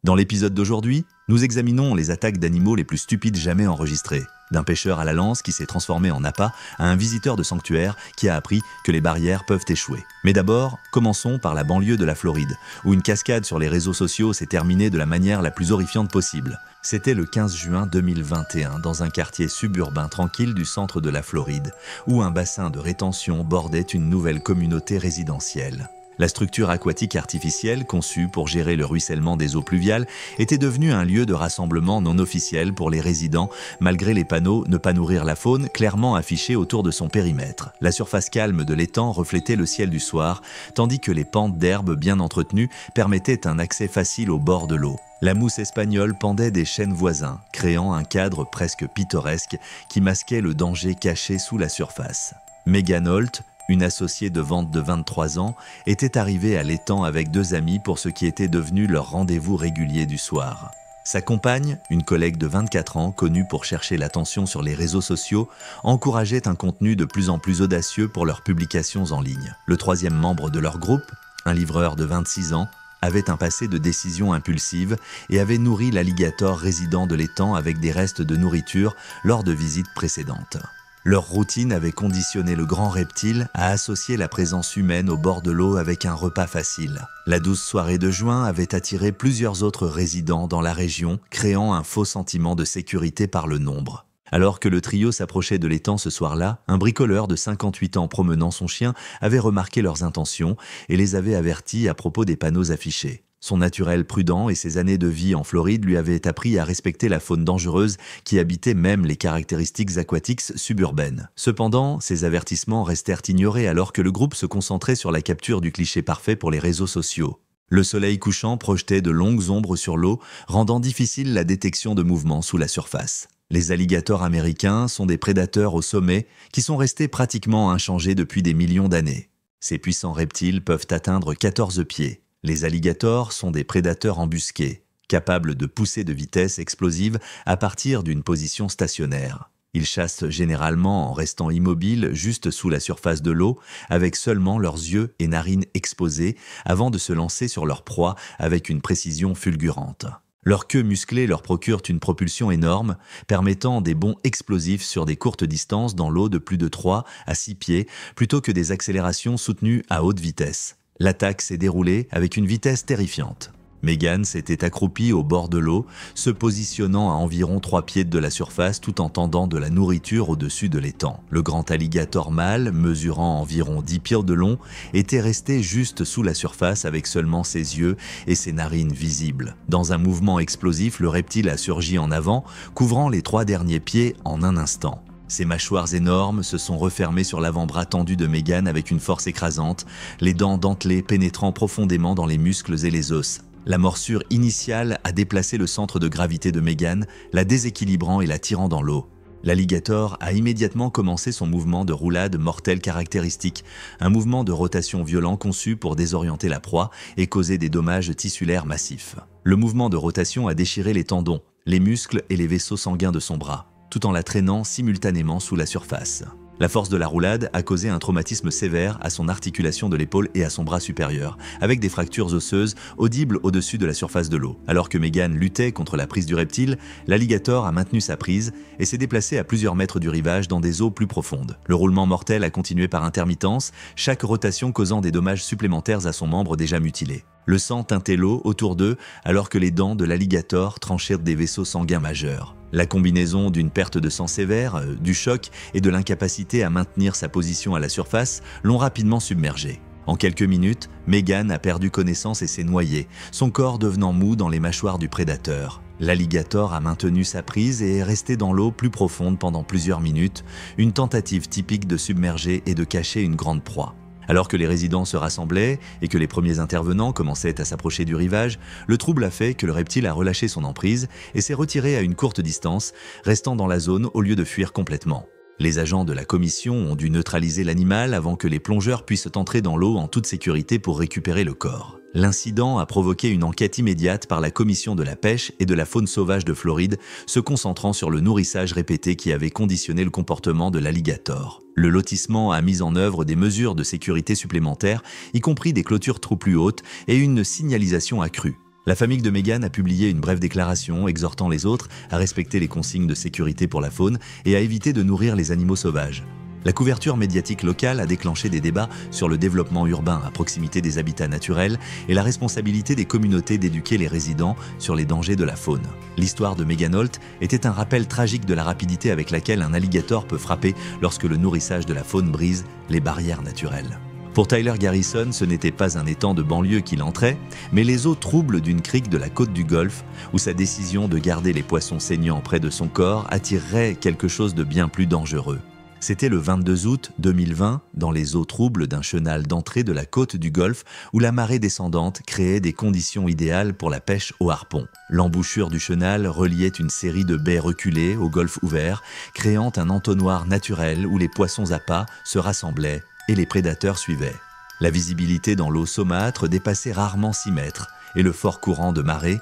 Dans l'épisode d'aujourd'hui, nous examinons les attaques d'animaux les plus stupides jamais enregistrées. D'un pêcheur à la lance qui s'est transformé en appât à un visiteur de sanctuaire qui a appris que les barrières peuvent échouer. Mais d'abord, commençons par la banlieue de la Floride, où une cascade sur les réseaux sociaux s'est terminée de la manière la plus horrifiante possible. C'était le 15 juin 2021, dans un quartier suburbain tranquille du centre de la Floride, où un bassin de rétention bordait une nouvelle communauté résidentielle. La structure aquatique artificielle, conçue pour gérer le ruissellement des eaux pluviales, était devenue un lieu de rassemblement non officiel pour les résidents, malgré les panneaux « Ne pas nourrir la faune » clairement affichés autour de son périmètre. La surface calme de l'étang reflétait le ciel du soir, tandis que les pentes d'herbe bien entretenues permettaient un accès facile au bord de l'eau. La mousse espagnole pendait des chênes voisins, créant un cadre presque pittoresque qui masquait le danger caché sous la surface. Megan Holt, une associée de vente de 23 ans, était arrivée à l'étang avec deux amis pour ce qui était devenu leur rendez-vous régulier du soir. Sa compagne, une collègue de 24 ans, connue pour chercher l'attention sur les réseaux sociaux, encourageait un contenu de plus en plus audacieux pour leurs publications en ligne. Le troisième membre de leur groupe, un livreur de 26 ans, avait un passé de décision impulsive et avait nourri l'alligator résident de l'étang avec des restes de nourriture lors de visites précédentes. Leur routine avait conditionné le grand reptile à associer la présence humaine au bord de l'eau avec un repas facile. La douce soirée de juin avait attiré plusieurs autres résidents dans la région, créant un faux sentiment de sécurité par le nombre. Alors que le trio s'approchait de l'étang ce soir-là, un bricoleur de 58 ans promenant son chien avait remarqué leurs intentions et les avait avertis à propos des panneaux affichés. Son naturel prudent et ses années de vie en Floride lui avaient appris à respecter la faune dangereuse qui habitait même les caractéristiques aquatiques suburbaines. Cependant, ces avertissements restèrent ignorés alors que le groupe se concentrait sur la capture du cliché parfait pour les réseaux sociaux. Le soleil couchant projetait de longues ombres sur l'eau, rendant difficile la détection de mouvements sous la surface. Les alligators américains sont des prédateurs au sommet qui sont restés pratiquement inchangés depuis des millions d'années. Ces puissants reptiles peuvent atteindre 14 pieds. Les alligators sont des prédateurs embusqués, capables de pousser de vitesse explosive à partir d'une position stationnaire. Ils chassent généralement en restant immobiles juste sous la surface de l'eau, avec seulement leurs yeux et narines exposés avant de se lancer sur leur proie avec une précision fulgurante. Leur queue musclée leur procure une propulsion énorme, permettant des bonds explosifs sur des courtes distances dans l'eau de plus de 3 à 6 pieds, plutôt que des accélérations soutenues à haute vitesse. L'attaque s'est déroulée avec une vitesse terrifiante. Megan s'était accroupie au bord de l'eau, se positionnant à environ 3 pieds de la surface tout en tendant de la nourriture au-dessus de l'étang. Le grand alligator mâle, mesurant environ 10 pieds de long, était resté juste sous la surface avec seulement ses yeux et ses narines visibles. Dans un mouvement explosif, le reptile a surgi en avant, couvrant les 3 derniers pieds en un instant. Ses mâchoires énormes se sont refermées sur l'avant-bras tendu de Megan avec une force écrasante, les dents dentelées pénétrant profondément dans les muscles et les os. La morsure initiale a déplacé le centre de gravité de Megan, la déséquilibrant et la tirant dans l'eau. L'alligator a immédiatement commencé son mouvement de roulade mortel caractéristique, un mouvement de rotation violent conçu pour désorienter la proie et causer des dommages tissulaires massifs. Le mouvement de rotation a déchiré les tendons, les muscles et les vaisseaux sanguins de son bras, tout en la traînant simultanément sous la surface. La force de la roulade a causé un traumatisme sévère à son articulation de l'épaule et à son bras supérieur, avec des fractures osseuses audibles au-dessus de la surface de l'eau. Alors que Megan luttait contre la prise du reptile, l'alligator a maintenu sa prise et s'est déplacé à plusieurs mètres du rivage dans des eaux plus profondes. Le roulement mortel a continué par intermittence, chaque rotation causant des dommages supplémentaires à son membre déjà mutilé. Le sang teintait l'eau autour d'eux alors que les dents de l'alligator tranchaient des vaisseaux sanguins majeurs. La combinaison d'une perte de sang sévère, du choc et de l'incapacité à maintenir sa position à la surface l'ont rapidement submergé. En quelques minutes, Megan a perdu connaissance et s'est noyée, son corps devenant mou dans les mâchoires du prédateur. L'alligator a maintenu sa prise et est resté dans l'eau plus profonde pendant plusieurs minutes, une tentative typique de submerger et de cacher une grande proie. Alors que les résidents se rassemblaient et que les premiers intervenants commençaient à s'approcher du rivage, le trouble a fait que le reptile a relâché son emprise et s'est retiré à une courte distance, restant dans la zone au lieu de fuir complètement. Les agents de la commission ont dû neutraliser l'animal avant que les plongeurs puissent entrer dans l'eau en toute sécurité pour récupérer le corps. L'incident a provoqué une enquête immédiate par la commission de la pêche et de la faune sauvage de Floride, se concentrant sur le nourrissage répété qui avait conditionné le comportement de l'alligator. Le lotissement a mis en œuvre des mesures de sécurité supplémentaires, y compris des clôtures trop plus hautes et une signalisation accrue. La famille de Meghan a publié une brève déclaration exhortant les autres à respecter les consignes de sécurité pour la faune et à éviter de nourrir les animaux sauvages. La couverture médiatique locale a déclenché des débats sur le développement urbain à proximité des habitats naturels et la responsabilité des communautés d'éduquer les résidents sur les dangers de la faune. L'histoire de Meghan Holt était un rappel tragique de la rapidité avec laquelle un alligator peut frapper lorsque le nourrissage de la faune brise les barrières naturelles. Pour Tyler Garrison, ce n'était pas un étang de banlieue qu'il entrait, mais les eaux troubles d'une crique de la côte du Golfe, où sa décision de garder les poissons saignants près de son corps attirerait quelque chose de bien plus dangereux. C'était le 22 août 2020, dans les eaux troubles d'un chenal d'entrée de la côte du Golfe, où la marée descendante créait des conditions idéales pour la pêche au harpon. L'embouchure du chenal reliait une série de baies reculées au golfe ouvert, créant un entonnoir naturel où les poissons appâts se rassemblaient et les prédateurs suivaient. La visibilité dans l'eau saumâtre dépassait rarement 6 mètres, et le fort courant de marée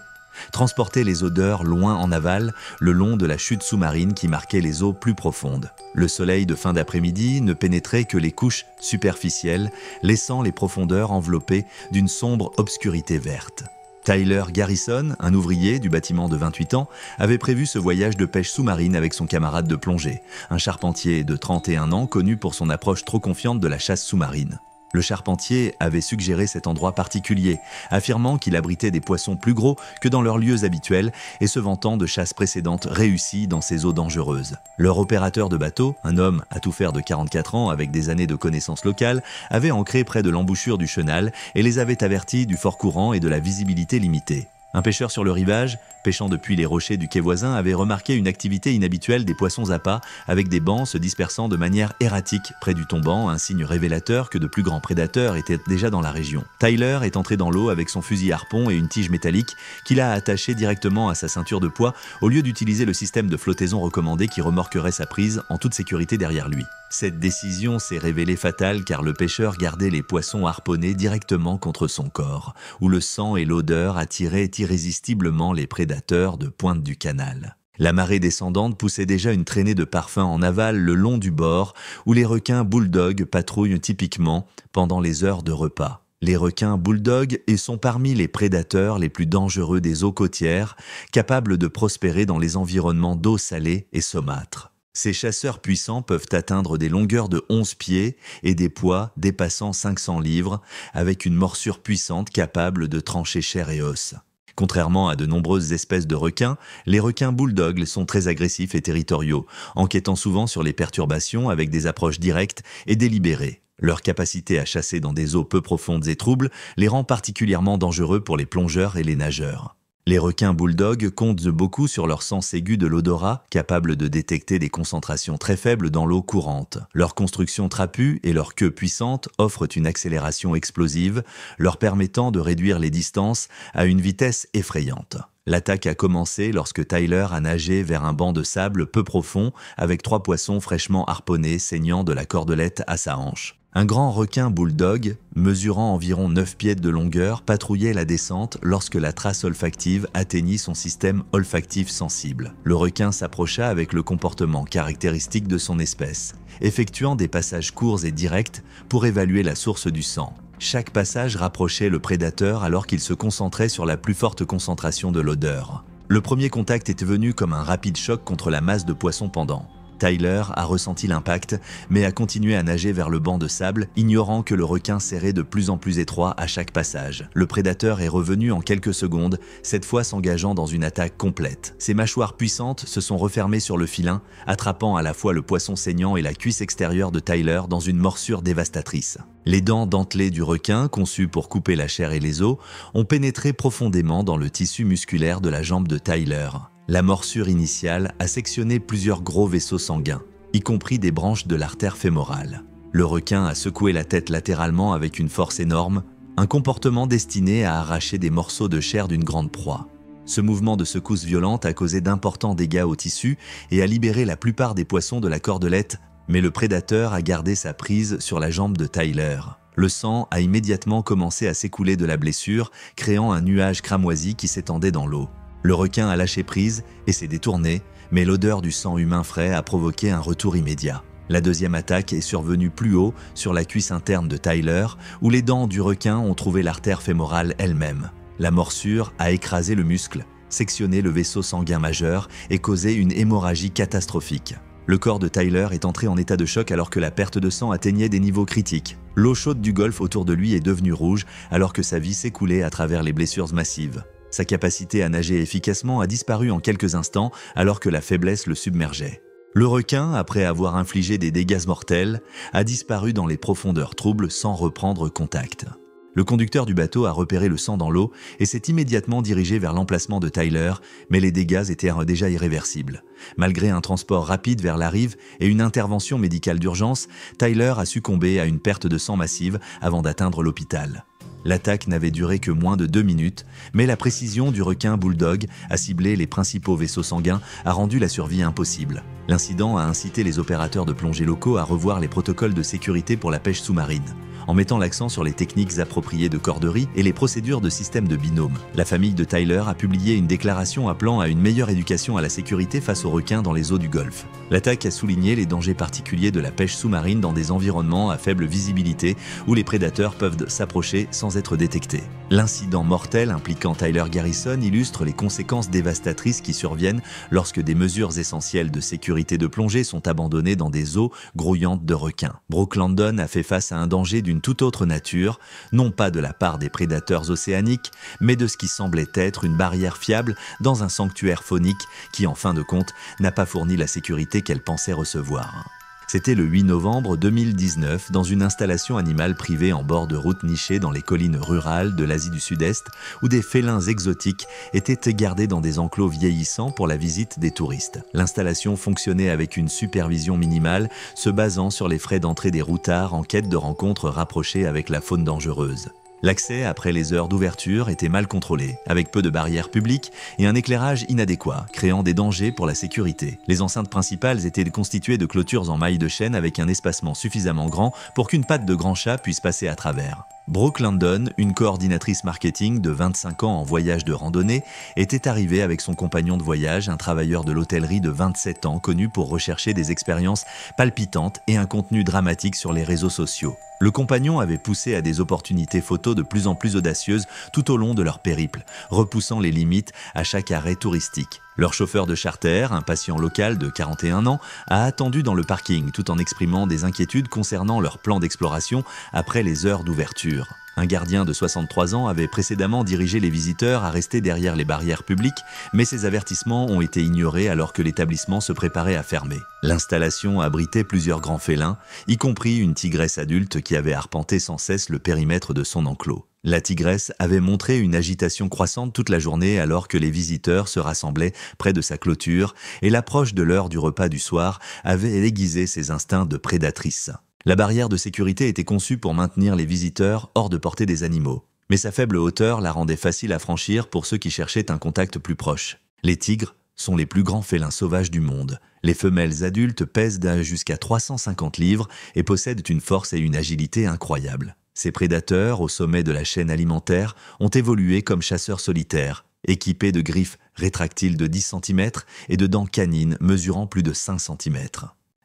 transportait les odeurs loin en aval, le long de la chute sous-marine qui marquait les eaux plus profondes. Le soleil de fin d'après-midi ne pénétrait que les couches superficielles, laissant les profondeurs enveloppées d'une sombre obscurité verte. Tyler Garrison, un ouvrier du bâtiment de 28 ans, avait prévu ce voyage de pêche sous-marine avec son camarade de plongée, un charpentier de 31 ans connu pour son approche trop confiante de la chasse sous-marine. Le charpentier avait suggéré cet endroit particulier, affirmant qu'il abritait des poissons plus gros que dans leurs lieux habituels et se vantant de chasses précédentes réussies dans ces eaux dangereuses. Leur opérateur de bateau, un homme à tout faire de 44 ans avec des années de connaissances locales, avait ancré près de l'embouchure du chenal et les avait avertis du fort courant et de la visibilité limitée. Un pêcheur sur le rivage, pêchant depuis les rochers du quai voisin, avait remarqué une activité inhabituelle des poissons appâts avec des bancs se dispersant de manière erratique près du tombant, un signe révélateur que de plus grands prédateurs étaient déjà dans la région. Tyler est entré dans l'eau avec son fusil harpon et une tige métallique qu'il a attaché directement à sa ceinture de poids au lieu d'utiliser le système de flottaison recommandé qui remorquerait sa prise en toute sécurité derrière lui. Cette décision s'est révélée fatale car le pêcheur gardait les poissons harponnés directement contre son corps, où le sang et l'odeur attiraient irrésistiblement les prédateurs de pointe du canal. La marée descendante poussait déjà une traînée de parfums en aval le long du bord, où les requins bulldogs patrouillent typiquement pendant les heures de repas. Les requins bulldogs sont parmi les prédateurs les plus dangereux des eaux côtières, capables de prospérer dans les environnements d'eau salée et saumâtre. Ces chasseurs puissants peuvent atteindre des longueurs de 11 pieds et des poids dépassant 500 livres, avec une morsure puissante capable de trancher chair et os. Contrairement à de nombreuses espèces de requins, les requins bulldogs sont très agressifs et territoriaux, enquêtant souvent sur les perturbations avec des approches directes et délibérées. Leur capacité à chasser dans des eaux peu profondes et troubles les rend particulièrement dangereux pour les plongeurs et les nageurs. Les requins bulldogs comptent beaucoup sur leur sens aigu de l'odorat, capable de détecter des concentrations très faibles dans l'eau courante. Leur construction trapue et leur queue puissante offrent une accélération explosive, leur permettant de réduire les distances à une vitesse effrayante. L'attaque a commencé lorsque Tyler a nagé vers un banc de sable peu profond avec 3 poissons fraîchement harponnés saignant de la cordelette à sa hanche. Un grand requin bulldog, mesurant environ 9 pieds de longueur, patrouillait la descente lorsque la trace olfactive atteignit son système olfactif sensible. Le requin s'approcha avec le comportement caractéristique de son espèce, effectuant des passages courts et directs pour évaluer la source du sang. Chaque passage rapprochait le prédateur alors qu'il se concentrait sur la plus forte concentration de l'odeur. Le premier contact était venu comme un rapide choc contre la masse de poissons pendants. Tyler a ressenti l'impact, mais a continué à nager vers le banc de sable, ignorant que le requin serrait de plus en plus étroit à chaque passage. Le prédateur est revenu en quelques secondes, cette fois s'engageant dans une attaque complète. Ses mâchoires puissantes se sont refermées sur le filin, attrapant à la fois le poisson saignant et la cuisse extérieure de Tyler dans une morsure dévastatrice. Les dents dentelées du requin, conçues pour couper la chair et les os, ont pénétré profondément dans le tissu musculaire de la jambe de Tyler. La morsure initiale a sectionné plusieurs gros vaisseaux sanguins, y compris des branches de l'artère fémorale. Le requin a secoué la tête latéralement avec une force énorme, un comportement destiné à arracher des morceaux de chair d'une grande proie. Ce mouvement de secousse violente a causé d'importants dégâts au tissu et a libéré la plupart des poissons de la cordelette, mais le prédateur a gardé sa prise sur la jambe de Tyler. Le sang a immédiatement commencé à s'écouler de la blessure, créant un nuage cramoisi qui s'étendait dans l'eau. Le requin a lâché prise et s'est détourné, mais l'odeur du sang humain frais a provoqué un retour immédiat. La deuxième attaque est survenue plus haut, sur la cuisse interne de Tyler, où les dents du requin ont trouvé l'artère fémorale elle-même. La morsure a écrasé le muscle, sectionné le vaisseau sanguin majeur et causé une hémorragie catastrophique. Le corps de Tyler est entré en état de choc alors que la perte de sang atteignait des niveaux critiques. L'eau chaude du golfe autour de lui est devenue rouge alors que sa vie s'écoulait à travers les blessures massives. Sa capacité à nager efficacement a disparu en quelques instants alors que la faiblesse le submergeait. Le requin, après avoir infligé des dégâts mortels, a disparu dans les profondeurs troubles sans reprendre contact. Le conducteur du bateau a repéré le sang dans l'eau et s'est immédiatement dirigé vers l'emplacement de Tyler, mais les dégâts étaient déjà irréversibles. Malgré un transport rapide vers la rive et une intervention médicale d'urgence, Tyler a succombé à une perte de sang massive avant d'atteindre l'hôpital. L'attaque n'avait duré que moins de 2 minutes, mais la précision du requin Bulldog à cibler les principaux vaisseaux sanguins a rendu la survie impossible. L'incident a incité les opérateurs de plongée locaux à revoir les protocoles de sécurité pour la pêche sous-marine, en mettant l'accent sur les techniques appropriées de corderie et les procédures de système de binôme. La famille de Tyler a publié une déclaration appelant à une meilleure éducation à la sécurité face aux requins dans les eaux du Golfe. L'attaque a souligné les dangers particuliers de la pêche sous-marine dans des environnements à faible visibilité où les prédateurs peuvent s'approcher sans être détectés. L'incident mortel impliquant Tyler Garrison illustre les conséquences dévastatrices qui surviennent lorsque des mesures essentielles de sécurité de plongée sont abandonnées dans des eaux grouillantes de requins. Brooke Landon a fait face à un danger d'une toute autre nature, non pas de la part des prédateurs océaniques, mais de ce qui semblait être une barrière fiable dans un sanctuaire faunique qui, en fin de compte, n'a pas fourni la sécurité qu'elle pensait recevoir. C'était le 8 novembre 2019 dans une installation animale privée en bord de route nichée dans les collines rurales de l'Asie du Sud-Est où des félins exotiques étaient gardés dans des enclos vieillissants pour la visite des touristes. L'installation fonctionnait avec une supervision minimale se basant sur les frais d'entrée des routards en quête de rencontres rapprochées avec la faune dangereuse. L'accès après les heures d'ouverture était mal contrôlé, avec peu de barrières publiques et un éclairage inadéquat, créant des dangers pour la sécurité. Les enceintes principales étaient constituées de clôtures en mailles de chêne avec un espacement suffisamment grand pour qu'une patte de grand chat puisse passer à travers. Brooke Landon, une coordinatrice marketing de 25 ans en voyage de randonnée, était arrivée avec son compagnon de voyage, un travailleur de l'hôtellerie de 27 ans connu pour rechercher des expériences palpitantes et un contenu dramatique sur les réseaux sociaux. Le compagnon avait poussé à des opportunités photos de plus en plus audacieuses tout au long de leur périple, repoussant les limites à chaque arrêt touristique. Leur chauffeur de charter, un patient local de 41 ans, a attendu dans le parking tout en exprimant des inquiétudes concernant leur plan d'exploration après les heures d'ouverture. Un gardien de 63 ans avait précédemment dirigé les visiteurs à rester derrière les barrières publiques, mais ces avertissements ont été ignorés alors que l'établissement se préparait à fermer. L'installation abritait plusieurs grands félins, y compris une tigresse adulte qui avait arpenté sans cesse le périmètre de son enclos. La tigresse avait montré une agitation croissante toute la journée alors que les visiteurs se rassemblaient près de sa clôture et l'approche de l'heure du repas du soir avait aiguisé ses instincts de prédatrice. La barrière de sécurité était conçue pour maintenir les visiteurs hors de portée des animaux, mais sa faible hauteur la rendait facile à franchir pour ceux qui cherchaient un contact plus proche. Les tigres sont les plus grands félins sauvages du monde. Les femelles adultes pèsent jusqu'à 350 livres et possèdent une force et une agilité incroyables. Ces prédateurs, au sommet de la chaîne alimentaire, ont évolué comme chasseurs solitaires, équipés de griffes rétractiles de 10 cm et de dents canines mesurant plus de 5 cm.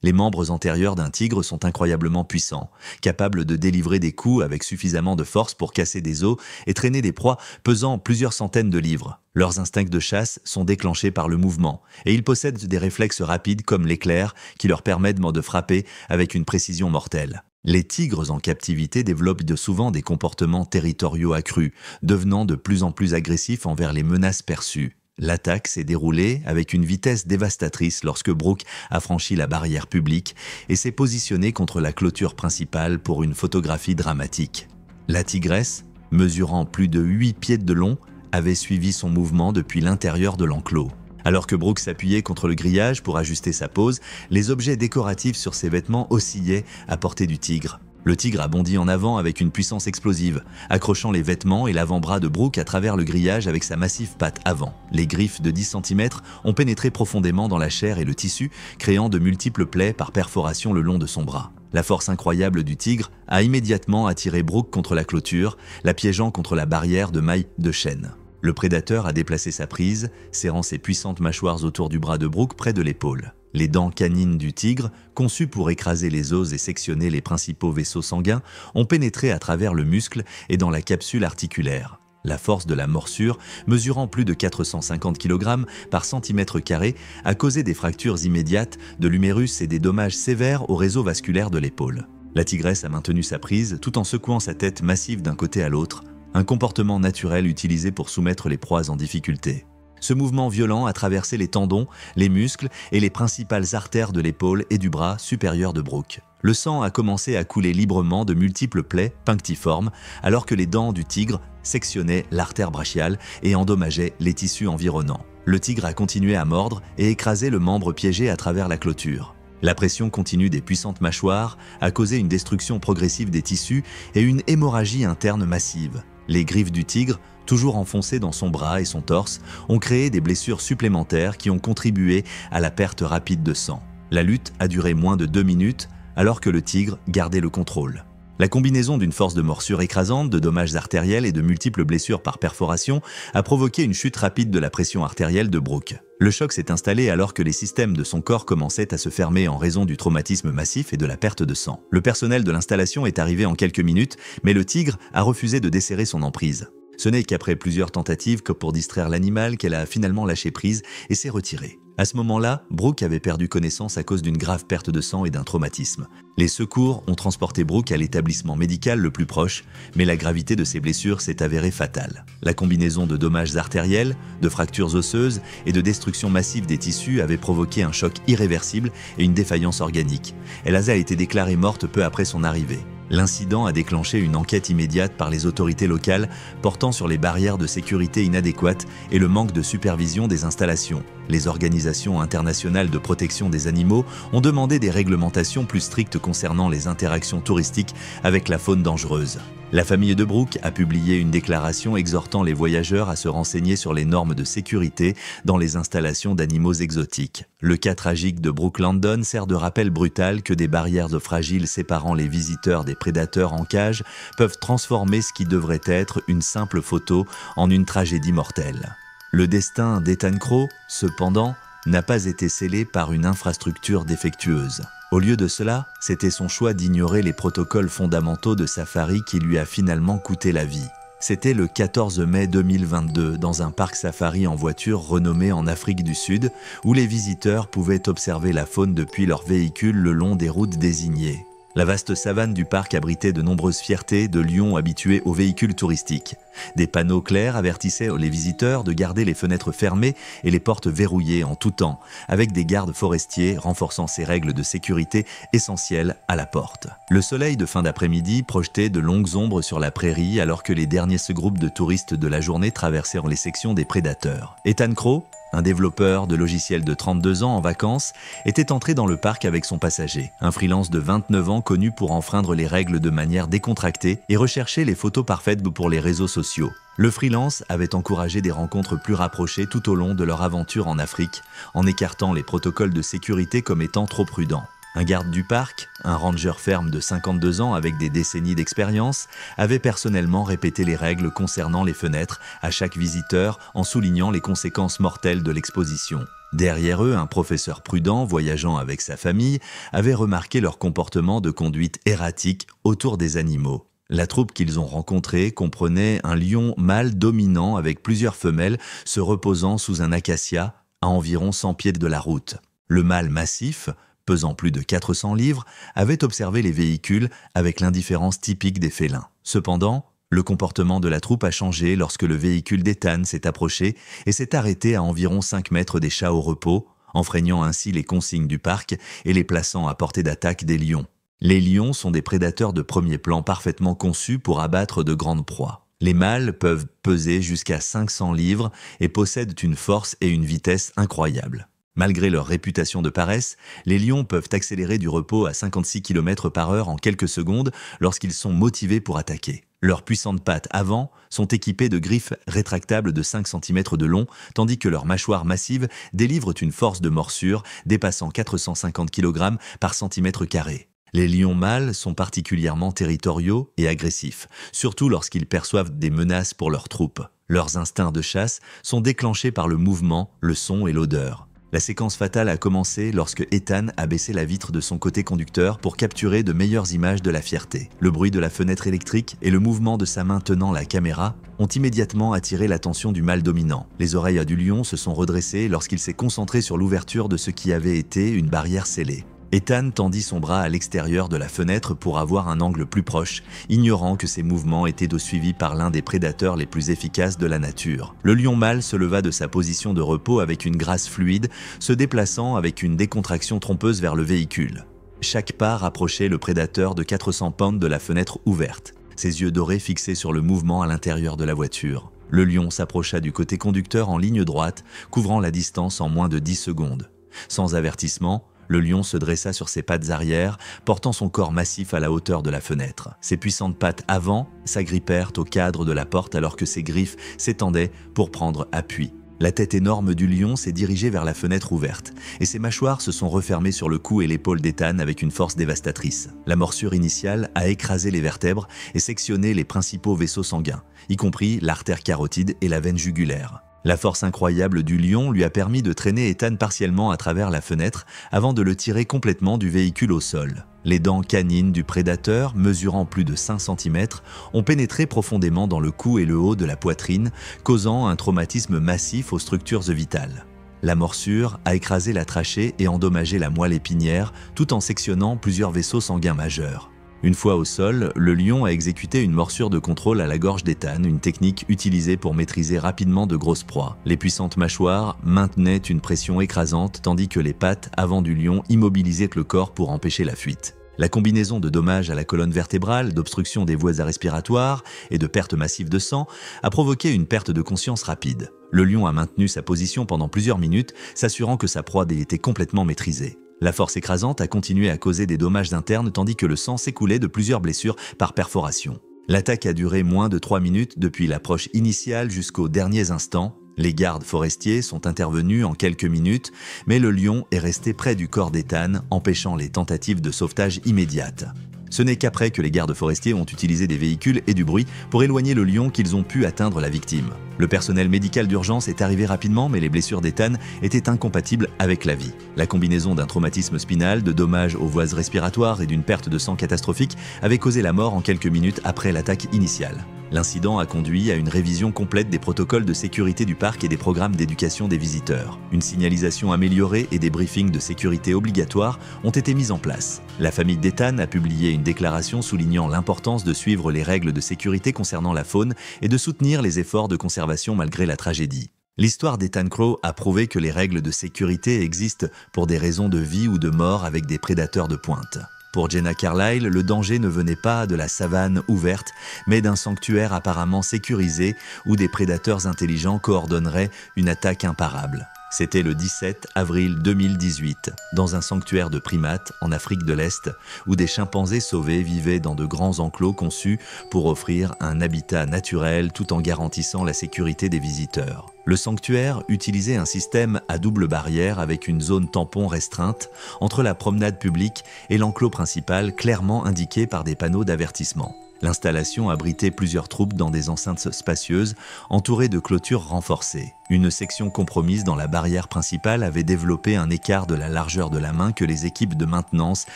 Les membres antérieurs d'un tigre sont incroyablement puissants, capables de délivrer des coups avec suffisamment de force pour casser des os et traîner des proies pesant plusieurs centaines de livres. Leurs instincts de chasse sont déclenchés par le mouvement et ils possèdent des réflexes rapides comme l'éclair qui leur permettent de frapper avec une précision mortelle. Les tigres en captivité développent souvent des comportements territoriaux accrus, devenant de plus en plus agressifs envers les menaces perçues. L'attaque s'est déroulée avec une vitesse dévastatrice lorsque Brooke a franchi la barrière publique et s'est positionnée contre la clôture principale pour une photographie dramatique. La tigresse, mesurant plus de 8 pieds de long, avait suivi son mouvement depuis l'intérieur de l'enclos. Alors que Brooke s'appuyait contre le grillage pour ajuster sa pose, les objets décoratifs sur ses vêtements oscillaient à portée du tigre. Le tigre a bondi en avant avec une puissance explosive, accrochant les vêtements et l'avant-bras de Brooke à travers le grillage avec sa massive patte avant. Les griffes de 10 cm ont pénétré profondément dans la chair et le tissu, créant de multiples plaies par perforation le long de son bras. La force incroyable du tigre a immédiatement attiré Brooke contre la clôture, la piégeant contre la barrière de mailles de chêne. Le prédateur a déplacé sa prise, serrant ses puissantes mâchoires autour du bras de Brooke près de l'épaule. Les dents canines du tigre, conçues pour écraser les os et sectionner les principaux vaisseaux sanguins, ont pénétré à travers le muscle et dans la capsule articulaire. la force de la morsure, mesurant plus de 450 kg par centimètre carré, a causé des fractures immédiates de l'humérus et des dommages sévères au réseau vasculaire de l'épaule. La tigresse a maintenu sa prise tout en secouant sa tête massive d'un côté à l'autre, un comportement naturel utilisé pour soumettre les proies en difficulté. Ce mouvement violent a traversé les tendons, les muscles et les principales artères de l'épaule et du bras supérieur de Brooke. Le sang a commencé à couler librement de multiples plaies punctiformes alors que les dents du tigre sectionnaient l'artère brachiale et endommageaient les tissus environnants. Le tigre a continué à mordre et écraser le membre piégé à travers la clôture. La pression continue des puissantes mâchoires a causé une destruction progressive des tissus et une hémorragie interne massive. Les griffes du tigre, toujours enfoncées dans son bras et son torse, ont créé des blessures supplémentaires qui ont contribué à la perte rapide de sang. La lutte a duré moins de 2 minutes alors que le tigre gardait le contrôle. La combinaison d'une force de morsure écrasante, de dommages artériels et de multiples blessures par perforation a provoqué une chute rapide de la pression artérielle de Brooke. Le choc s'est installé alors que les systèmes de son corps commençaient à se fermer en raison du traumatisme massif et de la perte de sang. Le personnel de l'installation est arrivé en quelques minutes, mais le tigre a refusé de desserrer son emprise. Ce n'est qu'après plusieurs tentatives que pour distraire l'animal qu'elle a finalement lâché prise et s'est retirée. À ce moment-là, Brooke avait perdu connaissance à cause d'une grave perte de sang et d'un traumatisme. Les secours ont transporté Brooke à l'établissement médical le plus proche, mais la gravité de ses blessures s'est avérée fatale. La combinaison de dommages artériels, de fractures osseuses et de destruction massive des tissus avait provoqué un choc irréversible et une défaillance organique. Elle a été déclarée morte peu après son arrivée. L'incident a déclenché une enquête immédiate par les autorités locales portant sur les barrières de sécurité inadéquates et le manque de supervision des installations. Les organisations internationales de protection des animaux ont demandé des réglementations plus strictes concernant les interactions touristiques avec la faune dangereuse. La famille de Brooke a publié une déclaration exhortant les voyageurs à se renseigner sur les normes de sécurité dans les installations d'animaux exotiques. Le cas tragique de Brooke Landon sert de rappel brutal que des barrières fragiles séparant les visiteurs des prédateurs en cage peuvent transformer ce qui devrait être une simple photo en une tragédie mortelle. Le destin d'Ethan Crowe, cependant, n'a pas été scellé par une infrastructure défectueuse. Au lieu de cela, c'était son choix d'ignorer les protocoles fondamentaux de safari qui lui a finalement coûté la vie. C'était le 14 mai 2022 dans un parc safari en voiture renommé en Afrique du Sud où les visiteurs pouvaient observer la faune depuis leur véhicule le long des routes désignées. La vaste savane du parc abritait de nombreuses fiertés de lions habitués aux véhicules touristiques. Des panneaux clairs avertissaient les visiteurs de garder les fenêtres fermées et les portes verrouillées en tout temps, avec des gardes forestiers renforçant ces règles de sécurité essentielles à la porte. Le soleil de fin d'après-midi projetait de longues ombres sur la prairie alors que les derniers groupes de touristes de la journée traversaient les sections des prédateurs. Ethan Crowe, un développeur de logiciels de 32 ans en vacances, était entré dans le parc avec son passager, un freelance de 29 ans connu pour enfreindre les règles de manière décontractée et rechercher les photos parfaites pour les réseaux sociaux. Le freelance avait encouragé des rencontres plus rapprochées tout au long de leur aventure en Afrique, en écartant les protocoles de sécurité comme étant trop prudents. Un garde du parc, un ranger ferme de 52 ans avec des décennies d'expérience, avait personnellement répété les règles concernant les fenêtres à chaque visiteur en soulignant les conséquences mortelles de l'exposition. Derrière eux, un professeur prudent, voyageant avec sa famille, avait remarqué leur comportement de conduite erratique autour des animaux. La troupe qu'ils ont rencontrée comprenait un lion mâle dominant avec plusieurs femelles se reposant sous un acacia à environ 100 pieds de la route. Le mâle massif, pesant plus de 400 livres, avait observé les véhicules avec l'indifférence typique des félins. Cependant, le comportement de la troupe a changé lorsque le véhicule d'Ethan s'est approché et s'est arrêté à environ 5 mètres des chats au repos, enfreignant ainsi les consignes du parc et les plaçant à portée d'attaque des lions. Les lions sont des prédateurs de premier plan parfaitement conçus pour abattre de grandes proies. Les mâles peuvent peser jusqu'à 500 livres et possèdent une force et une vitesse incroyables. Malgré leur réputation de paresse, les lions peuvent accélérer du repos à 56 km/h en quelques secondes lorsqu'ils sont motivés pour attaquer. Leurs puissantes pattes avant sont équipées de griffes rétractables de 5 cm de long, tandis que leurs mâchoires massives délivrent une force de morsure dépassant 450 kg par centimètre carré. Les lions mâles sont particulièrement territoriaux et agressifs, surtout lorsqu'ils perçoivent des menaces pour leurs troupes. Leurs instincts de chasse sont déclenchés par le mouvement, le son et l'odeur. La séquence fatale a commencé lorsque Ethan a baissé la vitre de son côté conducteur pour capturer de meilleures images de la fierté. Le bruit de la fenêtre électrique et le mouvement de sa main tenant la caméra ont immédiatement attiré l'attention du mâle dominant. Les oreilles du lion se sont redressées lorsqu'il s'est concentré sur l'ouverture de ce qui avait été une barrière scellée. Ethan tendit son bras à l'extérieur de la fenêtre pour avoir un angle plus proche, ignorant que ses mouvements étaient suivis par l'un des prédateurs les plus efficaces de la nature. Le lion mâle se leva de sa position de repos avec une grâce fluide, se déplaçant avec une décontraction trompeuse vers le véhicule. Chaque pas rapprochait le prédateur de 400 pounds de la fenêtre ouverte, ses yeux dorés fixés sur le mouvement à l'intérieur de la voiture. Le lion s'approcha du côté conducteur en ligne droite, couvrant la distance en moins de 10 secondes. Sans avertissement, le lion se dressa sur ses pattes arrière, portant son corps massif à la hauteur de la fenêtre. Ses puissantes pattes avant s'agrippèrent au cadre de la porte alors que ses griffes s'étendaient pour prendre appui. La tête énorme du lion s'est dirigée vers la fenêtre ouverte, et ses mâchoires se sont refermées sur le cou et l'épaule d'Ethan avec une force dévastatrice. La morsure initiale a écrasé les vertèbres et sectionné les principaux vaisseaux sanguins, y compris l'artère carotide et la veine jugulaire. La force incroyable du lion lui a permis de traîner Ethan partiellement à travers la fenêtre avant de le tirer complètement du véhicule au sol. Les dents canines du prédateur, mesurant plus de 5 cm, ont pénétré profondément dans le cou et le haut de la poitrine, causant un traumatisme massif aux structures vitales. La morsure a écrasé la trachée et endommagé la moelle épinière, tout en sectionnant plusieurs vaisseaux sanguins majeurs. Une fois au sol, le lion a exécuté une morsure de contrôle à la gorge d'Ethan, une technique utilisée pour maîtriser rapidement de grosses proies. Les puissantes mâchoires maintenaient une pression écrasante, tandis que les pattes avant du lion immobilisaient le corps pour empêcher la fuite. La combinaison de dommages à la colonne vertébrale, d'obstruction des voies respiratoires et de perte massive de sang a provoqué une perte de conscience rapide. Le lion a maintenu sa position pendant plusieurs minutes, s'assurant que sa proie était complètement maîtrisée. La force écrasante a continué à causer des dommages internes tandis que le sang s'écoulait de plusieurs blessures par perforation. L'attaque a duré moins de 3 minutes depuis l'approche initiale jusqu'aux derniers instants. Les gardes forestiers sont intervenus en quelques minutes, mais le lion est resté près du corps d'Ethan, empêchant les tentatives de sauvetage immédiates. Ce n'est qu'après que les gardes forestiers ont utilisé des véhicules et du bruit pour éloigner le lion qu'ils ont pu atteindre la victime. Le personnel médical d'urgence est arrivé rapidement, mais les blessures d'Ethan étaient incompatibles avec la vie. La combinaison d'un traumatisme spinal, de dommages aux voies respiratoires et d'une perte de sang catastrophique avait causé la mort en quelques minutes après l'attaque initiale. L'incident a conduit à une révision complète des protocoles de sécurité du parc et des programmes d'éducation des visiteurs. Une signalisation améliorée et des briefings de sécurité obligatoires ont été mis en place. La famille d'Ethan a publié une déclaration soulignant l'importance de suivre les règles de sécurité concernant la faune et de soutenir les efforts de conservation malgré la tragédie. L'histoire d'Ethan Crow a prouvé que les règles de sécurité existent pour des raisons de vie ou de mort avec des prédateurs de pointe. Pour Jenna Carlyle, le danger ne venait pas de la savane ouverte, mais d'un sanctuaire apparemment sécurisé où des prédateurs intelligents coordonneraient une attaque imparable. C'était le 17 avril 2018, dans un sanctuaire de primates en Afrique de l'Est, où des chimpanzés sauvés vivaient dans de grands enclos conçus pour offrir un habitat naturel tout en garantissant la sécurité des visiteurs. Le sanctuaire utilisait un système à double barrière avec une zone tampon restreinte entre la promenade publique et l'enclos principal clairement indiqué par des panneaux d'avertissement. L'installation abritait plusieurs troupes dans des enceintes spacieuses, entourées de clôtures renforcées. Une section compromise dans la barrière principale avait développé un écart de la largeur de la main que les équipes de maintenance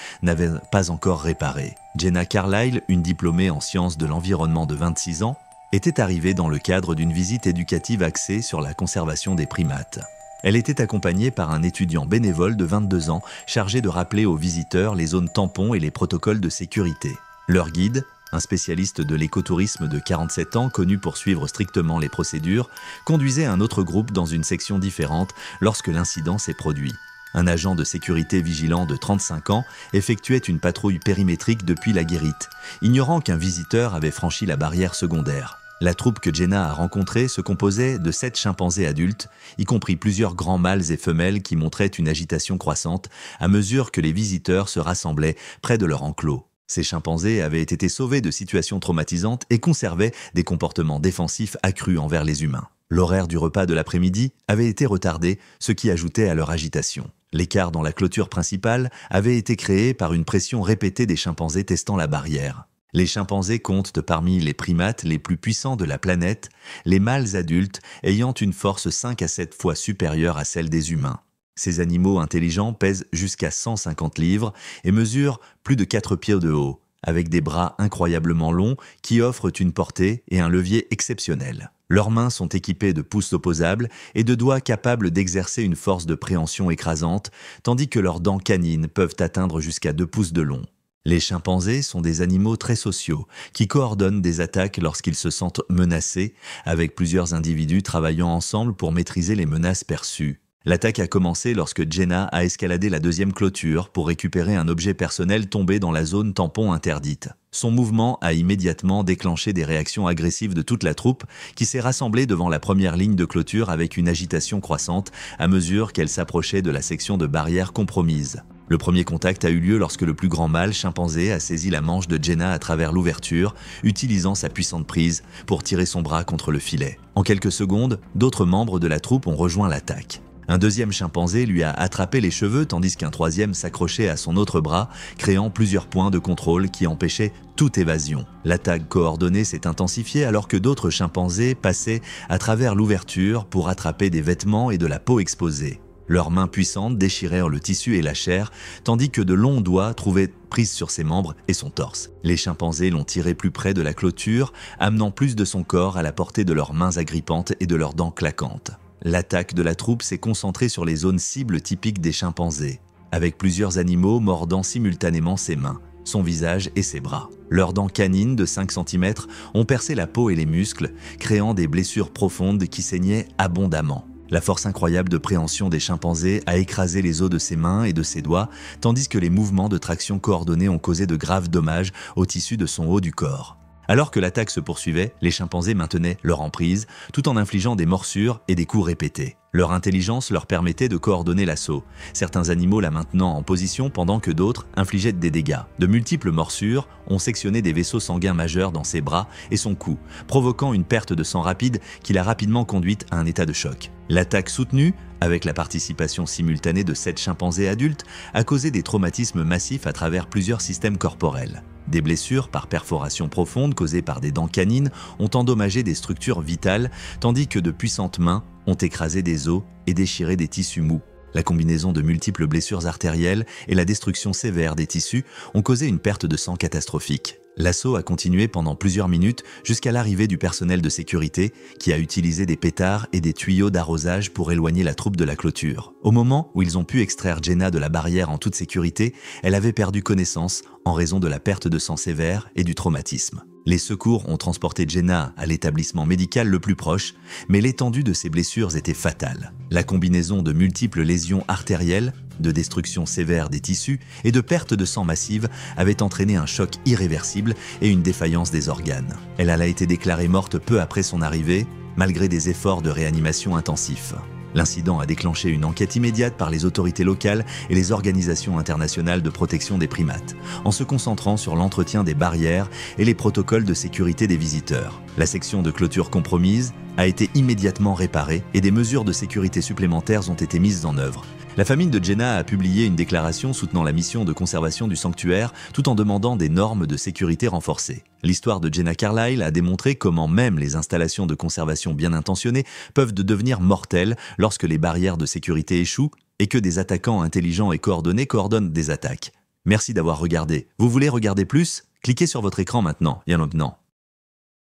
n'avaient pas encore réparé. Jenna Carlyle, une diplômée en sciences de l'environnement de 26 ans, était arrivée dans le cadre d'une visite éducative axée sur la conservation des primates. Elle était accompagnée par un étudiant bénévole de 22 ans chargé de rappeler aux visiteurs les zones tampons et les protocoles de sécurité. Leur guide, un spécialiste de l'écotourisme de 47 ans connu pour suivre strictement les procédures, conduisait un autre groupe dans une section différente lorsque l'incident s'est produit. Un agent de sécurité vigilant de 35 ans effectuait une patrouille périmétrique depuis la guérite, ignorant qu'un visiteur avait franchi la barrière secondaire. La troupe que Jenna a rencontrée se composait de 7 chimpanzés adultes, y compris plusieurs grands mâles et femelles qui montraient une agitation croissante à mesure que les visiteurs se rassemblaient près de leur enclos. Ces chimpanzés avaient été sauvés de situations traumatisantes et conservaient des comportements défensifs accrus envers les humains. L'horaire du repas de l'après-midi avait été retardé, ce qui ajoutait à leur agitation. L'écart dans la clôture principale avait été créé par une pression répétée des chimpanzés testant la barrière. Les chimpanzés comptent parmi les primates les plus puissants de la planète, les mâles adultes ayant une force 5 à 7 fois supérieure à celle des humains. Ces animaux intelligents pèsent jusqu'à 150 livres et mesurent plus de 4 pieds de haut, avec des bras incroyablement longs qui offrent une portée et un levier exceptionnels. Leurs mains sont équipées de pouces opposables et de doigts capables d'exercer une force de préhension écrasante, tandis que leurs dents canines peuvent atteindre jusqu'à 2 pouces de long. Les chimpanzés sont des animaux très sociaux, qui coordonnent des attaques lorsqu'ils se sentent menacés, avec plusieurs individus travaillant ensemble pour maîtriser les menaces perçues. L'attaque a commencé lorsque Jenna a escaladé la deuxième clôture pour récupérer un objet personnel tombé dans la zone tampon interdite. Son mouvement a immédiatement déclenché des réactions agressives de toute la troupe qui s'est rassemblée devant la première ligne de clôture avec une agitation croissante à mesure qu'elle s'approchait de la section de barrière compromise. Le premier contact a eu lieu lorsque le plus grand mâle chimpanzé a saisi la manche de Jenna à travers l'ouverture, utilisant sa puissante prise pour tirer son bras contre le filet. En quelques secondes, d'autres membres de la troupe ont rejoint l'attaque. Un deuxième chimpanzé lui a attrapé les cheveux tandis qu'un troisième s'accrochait à son autre bras, créant plusieurs points de contrôle qui empêchaient toute évasion. L'attaque coordonnée s'est intensifiée alors que d'autres chimpanzés passaient à travers l'ouverture pour attraper des vêtements et de la peau exposée. Leurs mains puissantes déchirèrent le tissu et la chair, tandis que de longs doigts trouvaient prise sur ses membres et son torse. Les chimpanzés l'ont tiré plus près de la clôture, amenant plus de son corps à la portée de leurs mains agrippantes et de leurs dents claquantes. L'attaque de la troupe s'est concentrée sur les zones cibles typiques des chimpanzés, avec plusieurs animaux mordant simultanément ses mains, son visage et ses bras. Leurs dents canines de 5 cm ont percé la peau et les muscles, créant des blessures profondes qui saignaient abondamment. La force incroyable de préhension des chimpanzés a écrasé les os de ses mains et de ses doigts, tandis que les mouvements de traction coordonnés ont causé de graves dommages aux tissus de son haut du corps. Alors que l'attaque se poursuivait, les chimpanzés maintenaient leur emprise, tout en infligeant des morsures et des coups répétés. Leur intelligence leur permettait de coordonner l'assaut, certains animaux la maintenant en position pendant que d'autres infligeaient des dégâts. De multiples morsures ont sectionné des vaisseaux sanguins majeurs dans ses bras et son cou, provoquant une perte de sang rapide qui l'a rapidement conduite à un état de choc. L'attaque soutenue, avec la participation simultanée de 7 chimpanzés adultes, a causé des traumatismes massifs à travers plusieurs systèmes corporels. Des blessures par perforation profonde causées par des dents canines ont endommagé des structures vitales, tandis que de puissantes mains ont écrasé des os et déchiré des tissus mous. La combinaison de multiples blessures artérielles et la destruction sévère des tissus ont causé une perte de sang catastrophique. L'assaut a continué pendant plusieurs minutes jusqu'à l'arrivée du personnel de sécurité qui a utilisé des pétards et des tuyaux d'arrosage pour éloigner la troupe de la clôture. Au moment où ils ont pu extraire Jenna de la barrière en toute sécurité, elle avait perdu connaissance en raison de la perte de sang sévère et du traumatisme. Les secours ont transporté Jenna à l'établissement médical le plus proche, mais l'étendue de ses blessures était fatale. La combinaison de multiples lésions artérielles, de destruction sévère des tissus et de perte de sang massive avait entraîné un choc irréversible et une défaillance des organes. Elle a été déclarée morte peu après son arrivée, malgré des efforts de réanimation intensifs. L'incident a déclenché une enquête immédiate par les autorités locales et les organisations internationales de protection des primates, en se concentrant sur l'entretien des barrières et les protocoles de sécurité des visiteurs. La section de clôture compromise a été immédiatement réparée et des mesures de sécurité supplémentaires ont été mises en œuvre. La famille de Jenna a publié une déclaration soutenant la mission de conservation du sanctuaire tout en demandant des normes de sécurité renforcées. L'histoire de Jenna Carlisle a démontré comment même les installations de conservation bien intentionnées peuvent devenir mortelles lorsque les barrières de sécurité échouent et que des attaquants intelligents et coordonnés coordonnent des attaques. Merci d'avoir regardé. Vous voulez regarder plus? Cliquez sur votre écran maintenant, bien maintenant.